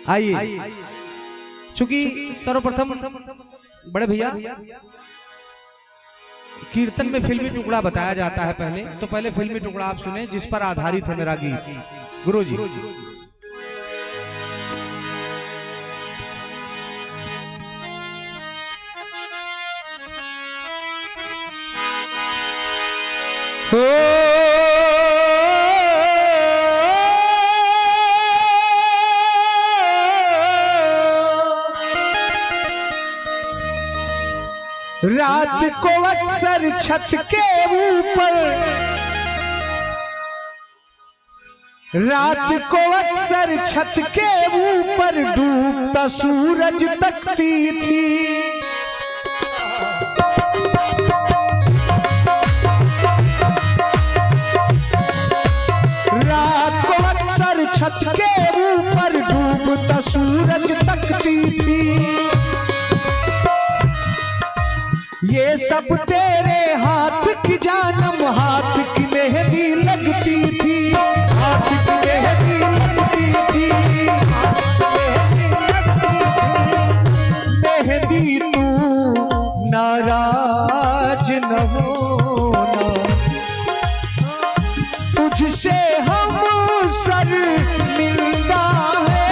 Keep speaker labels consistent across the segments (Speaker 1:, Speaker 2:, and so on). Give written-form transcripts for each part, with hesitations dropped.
Speaker 1: आइए, चूंकि सर्वप्रथम बड़े भैया कीर्तन में फिल्मी टुकड़ा बताया जाता है पहले, तो पहले फिल्मी टुकड़ा आप सुने जिस पर आधारित है मेरा गीत। गुरुजी रात को अक्सर छत के ऊपर, रात को अक्सर छत के ऊपर डूबता सूरज तकती थी। रात को अक्सर छत के ऊपर डूबता सूरज तकती थी। ये सब तेरे हाथ की जानम, हाथ की मेहंदी लगती थी, हाथ की मेहंदी लगती थी, मेहंदी तू नाराज न होना, तुझसे हम शर्मिंदा है,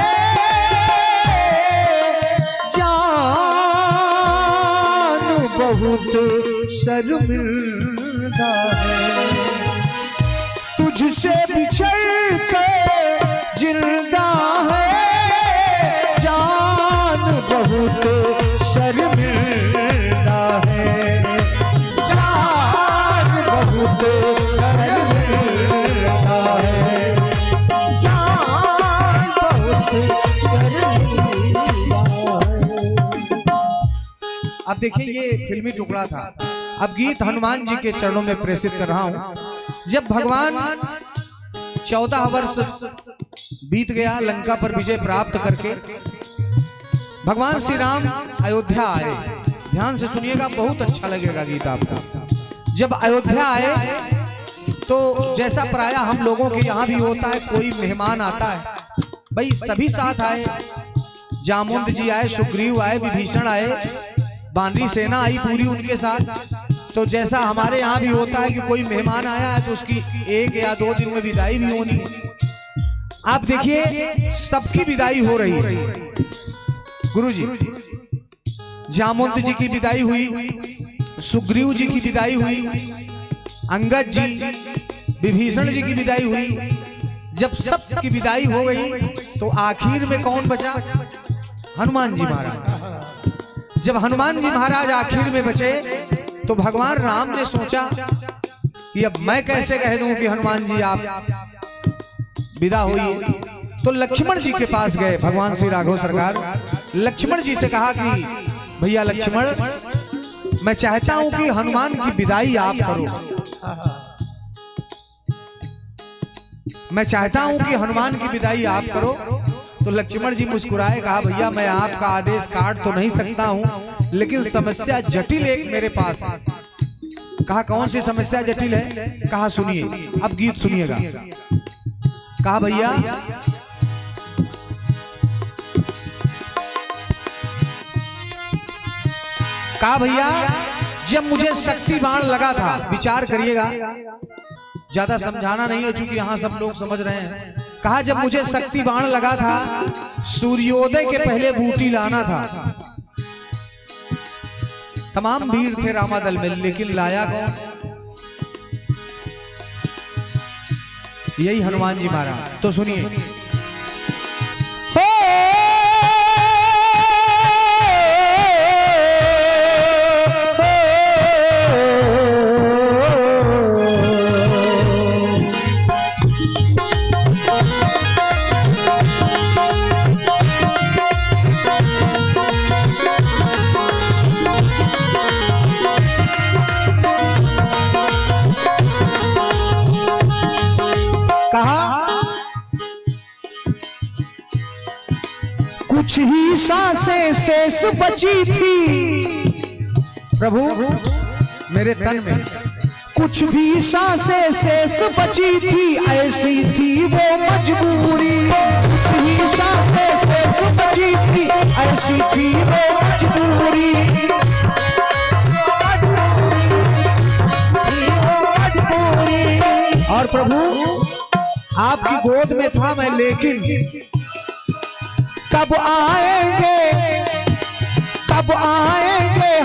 Speaker 1: बहुत शर्मिंदा है, तुझसे बिछड़ के जिंदा है, जान बहुत शर्मिंदा है, जान बहुत शर्मिंदा है, जान बहुत शर्मिंदा है। अब देखिए ये फिल्मी टुकड़ा था। अब गीत हनुमान जी के चरणों में प्रेषित कर रहा हूं। जब भगवान 14 वर्ष बीत गया लंका पर विजय प्राप्त करके, भगवान श्री राम अयोध्या आए। ध्यान से सुनिएगा, बहुत अच्छा लगेगा गीत आपको। जब अयोध्या आए तो जैसा प्राय हम लोगों के यहाँ भी होता है, कोई मेहमान आता है, भाई सभी साथ आए। जामुन जी आए, सुग्रीव आए, विभीषण आए, बानरी सेना आई पूरी उनके साथ। तो जैसा हमारे यहाँ भी होता है कि कोई मेहमान आया है तो उसकी 1 या 2 दिन में विदाई भी होनी है। आप देखिए सबकी विदाई हो रही है। गुरुजी जामुन जी की विदाई हुई, सुग्रीव जी की विदाई हुई, अंगद जी, विभीषण जी की विदाई हुई। जब सबकी विदाई हो गई तो आखिर में कौन बचा? हनुमान जी महाराज। जब हनुमान जी महाराज आखिर में बचे तो भगवान राम ने सोचा कि अब मैं कैसे कह दूं कि हनुमान जी आप विदा होइए। तो लक्ष्मण जी के पास गए भगवान श्री राघव सरकार। लक्ष्मण जी से कहा कि भैया लक्ष्मण, मैं चाहता हूं कि हनुमान की विदाई आप करो। मैं चाहता हूं कि हनुमान की विदाई आप करो। तो लक्ष्मण जी मुस्कुराए, कहा भैया मैं आपका आदेश काट तो नहीं सकता हूं, लेकिन समस्या जटिल एक मेरे पास है। कहा कौन सी समस्या जटिल है? कहा सुनिए, अब गीत सुनिएगा। कहा भैया जब मुझे शक्ति बाण लगा था, विचार करिएगा, ज्यादा समझाना नहीं है चूंकि यहां सब लोग समझ रहे हैं। कहा जब मुझे शक्ति बाण लगा था, सूर्योदय के पहले बूटी लाना था। तमाम वीर थे रामादल में, लेकिन लाया कौन? यही हनुमान जी महाराज। तो सुनिए, कुछ ही सांसें शेष बची थी प्रभु मेरे तन में, कुछ भी सांसें शेष बची थी, ऐसी थी वो मजबूरी। कुछ ही सांसें शेष ऐसी थी वो मजबूरी। और प्रभु आपकी गोद में था मैं, लेकिन कब आएंगे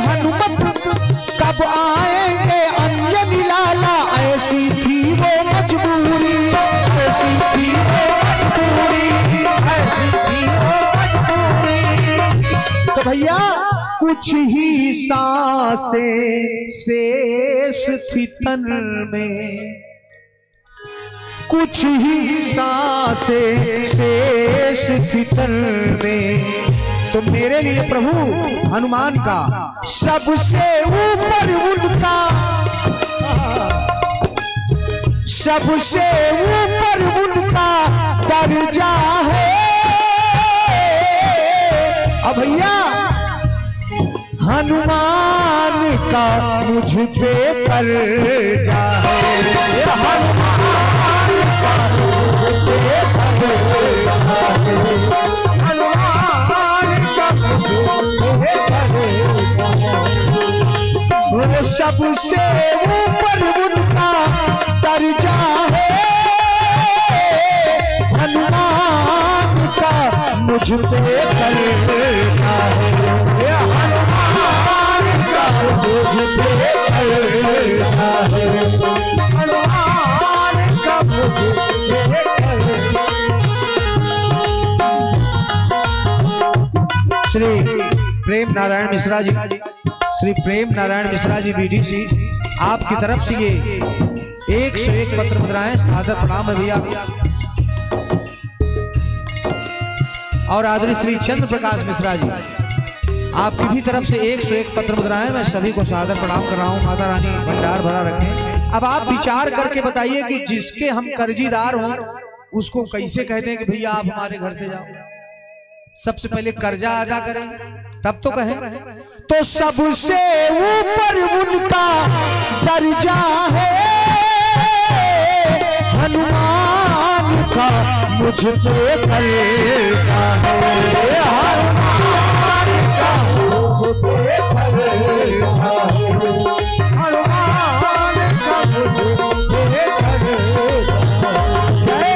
Speaker 1: हनुमत, कब आएंगे अंजनी लाला, ऐसी थी वो मजबूरी, ऐसी थी वो मजबूरी, ऐसी थी वो मजबूरी। तो भैया कुछ ही सांसें शेष थी तन में, कुछ ही सांसें शेष थी तन में, तो मेरे लिए प्रभु हनुमान का सबसे ऊपर उनका, सबसे ऊपर उनका दर्जा है। अब भैया हनुमान का मुझ पे कर्जा है, हनुमान का मुझ पे कर्जा है, हनुमान का मुझ पे कर्जा है। वो सबसे ऊपर उनका दर्जा है, हनुमान का मुझ पे कर्जा है, हनुमान का मुझ पे कर्जा है, हनुमान का मुझ पे कर्जा। श्री प्रेम नारायण मिश्रा जी, श्री प्रेम नारायण मिश्रा जी बीडीसी, आपकी तरफ से ये 101 पत्र मुद्राएं, सादर प्रणाम है भैया। और आदरणीय श्री चंद्र प्रकाश मिश्रा जी, आपकी भी तरफ से 101 पत्र मुद्राएं, मैं सभी को सादर प्रणाम कर रहा हूँ। माता रानी भंडार भरा रखें। अब आप विचार करके बताइए कि जिसके हम कर्जीदार हों उसको कैसे कहते हैं कि भैया आप हमारे घर से जाओ। सबसे पहले कर्जा अदा करें तब तो कहें। तो सबसे ऊपर उनका दर्जा है, हनुमान का मुझ पे कर्जा है, हनुमान का मुझ पे कर्जा है, हनुमान का मुझ पे कर्जा है।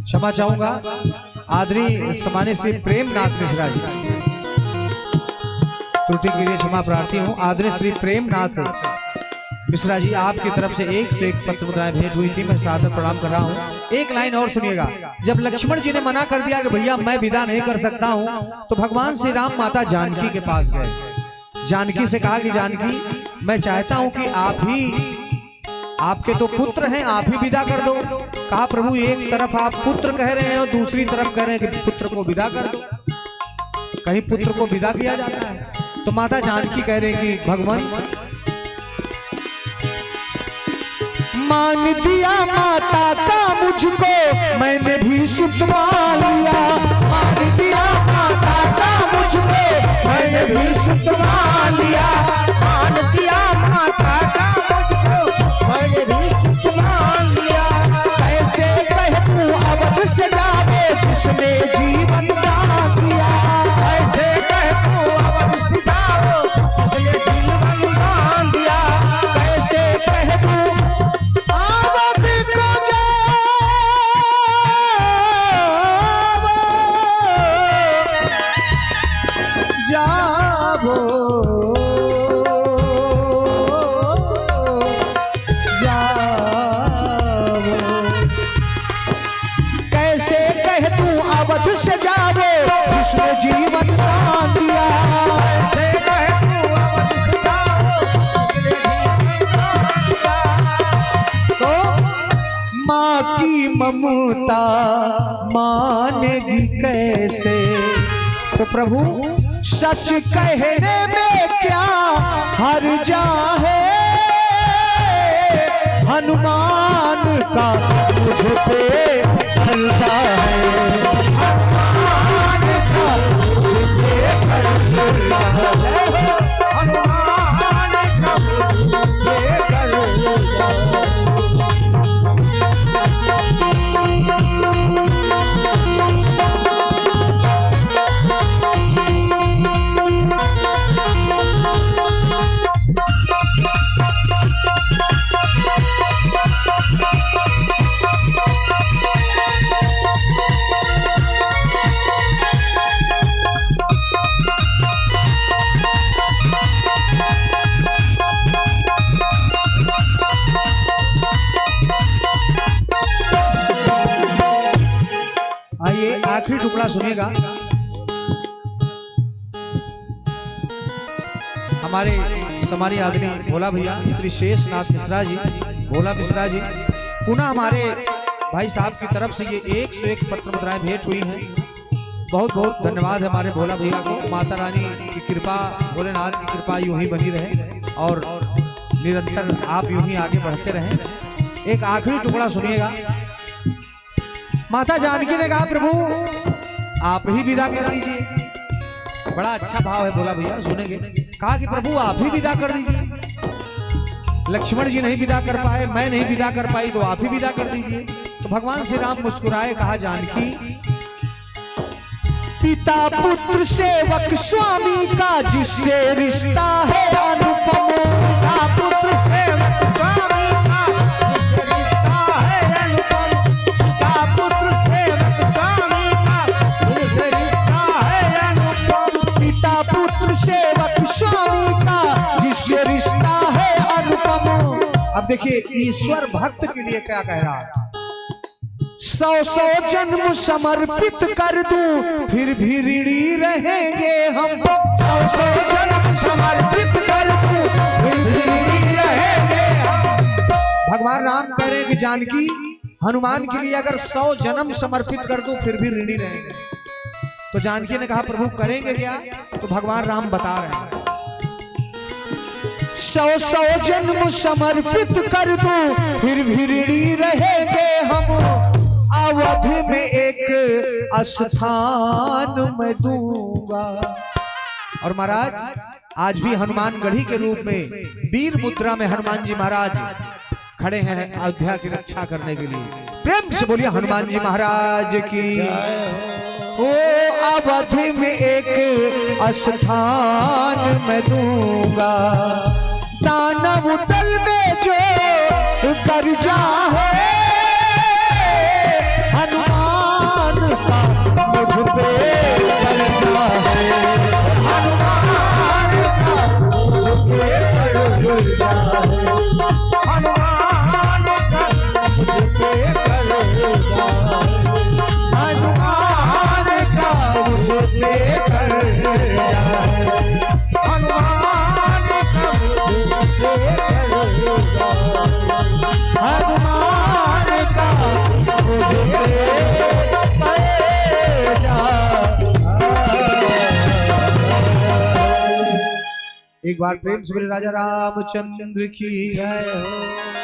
Speaker 1: क्षमा चाहूंगा आदरणीय सम्मानित श्री प्रेमनाथ मिश्रा जी, त्रुटि के लिए क्षमा प्रार्थी हूँ। आदरणीय श्री प्रेमनाथ मिश्रा जी, आपकी तरफ से 101 पत्र मुद्राएं भेंट हुई थी, मैं सादर प्रणाम कर रहा हूँ। एक लाइन और सुनिएगा। जब लक्ष्मण जी ने मना कर दिया कि भैया मैं विदा नहीं कर सकता हूँ, तो भगवान श्री राम माता जानकी के पास गए। जानकी से कहा कि जानकी, मैं चाहता हूँ कि आप ही, आपके तो पुत्र हैं, आप ही विदा कर दो। कहा प्रभु एक तरफ आप पुत्र कह रहे हैं और दूसरी तरफ कह रहे हैं कि पुत्र को विदा कर दो, कहीं पुत्र को विदा किया जाता है। तो माता जानकी कह रहे हैं कि भगवान मान दिया माता का मुझको, मैंने भी सुतवा लिया। मान दिया माता का मुझको, मैंने भी सुतवा लिया। मान दिया माता का मुझको, मैंने भी सुतवा लिया। कैसे कह तू अवध से जावे जिसने जीवन दान दिया। कैसे कह तू अवध से जाओ जिसने जीवन दान दिया। कैसे कह तू अवध को जाओ अवध से जाओ जिसने जीवन दान दिया।
Speaker 2: ऐसे कहे तू अवध से जाओ जिसने जीवन दान दिया।
Speaker 1: तो माँ की ममता मानेगी कैसे, तो प्रभु सच कहने में क्या हर्जा है, हनुमान का मुझ पे चलता है, हनुमान का मुझ पे चलता है,
Speaker 2: हनुमान का मुझ पे चलता है।
Speaker 1: आइए आखिरी टुकड़ा सुनिएगा। हमारे समारी आदरणीय भोला भैया श्री शेषनाथ मिश्रा जी, भोला मिश्रा जी, पुनः हमारे भाई साहब की तरफ से ये 101 पत्र मुद्राएं भेंट हुई हैं। बहुत बहुत धन्यवाद है हमारे भोला भैया को। माता रानी की कृपा, भोलेनाथ की कृपा यूं ही बनी रहे और निरंतर आप यूं ही आगे बढ़ते रहें। एक आखिरी टुकड़ा सुनिएगा। माता जानकी ने कहा प्रभु आप ही विदा कर दीजिए। बड़ा अच्छा भाव है भोला भैया, सुनेंगे। कहा कि प्रभु आप ही विदा कर दीजिए। लक्ष्मण जी नहीं विदा कर पाए, मैं नहीं विदा कर पाई, तो आप ही विदा कर दीजिए। तो भगवान श्री राम मुस्कुराए, कहा जानकी पिता पुत्र सेवक स्वामी का जिससे रिश्ता है अनुपम,
Speaker 2: पिता पुत्र सेवक स्वामी का जिससे रिश्ता है अनुपम, पिता पुत्र सेवक स्वामी का जिससे रिश्ता है अनुपम,
Speaker 1: पिता पुत्र सेवक स्वामी का जिससे रिश्ता है अनुपम। अब देखिए ईश्वर भक्त के लिए क्या कह रहा है। 100 जन्म समर्पित कर दूं फिर भी ऋणी रहेंगे हम। 100 जन्म समर्पित कर दूं फिर भी ऋणी रहेंगे हम। भगवान राम कह रहे हैं कि जानकी हनुमान के लिए अगर 100 जन्म समर्पित कर दूं फिर भी ऋणी रहेंगे। तो जानकी ने कहा प्रभु करेंगे क्या? तो भगवान राम बता रहे हैं 100 जन्म समर्पित कर दूं फिर भी ऋणी रहेंगे हम। अवध में एक स्थान मैं दूंगा। और महाराज आज भी हनुमानगढ़ी के रूप में वीर मुद्रा में हनुमान जी महाराज खड़े हैं अयोध्या की रक्षा करने के लिए। प्रेम से बोलिए हनुमान जी महाराज की। ओ अवध में एक स्थान मैं दूंगा, दानव दल में जो कर्जा है हनुमान का मुझ पे कर्जा है, हनुमान का मुझ पे कर्जा है,
Speaker 2: हनुमान का मुझ पे कर्जा है,
Speaker 1: हनुमान का मुझ पे कर्जा है,
Speaker 2: हनुमान का मुझ पे कर्जा है,
Speaker 1: हनुमान का मुझ पे कर्जा। एक बार प्रेम से बोले राजा रामचंद्र की जय हो।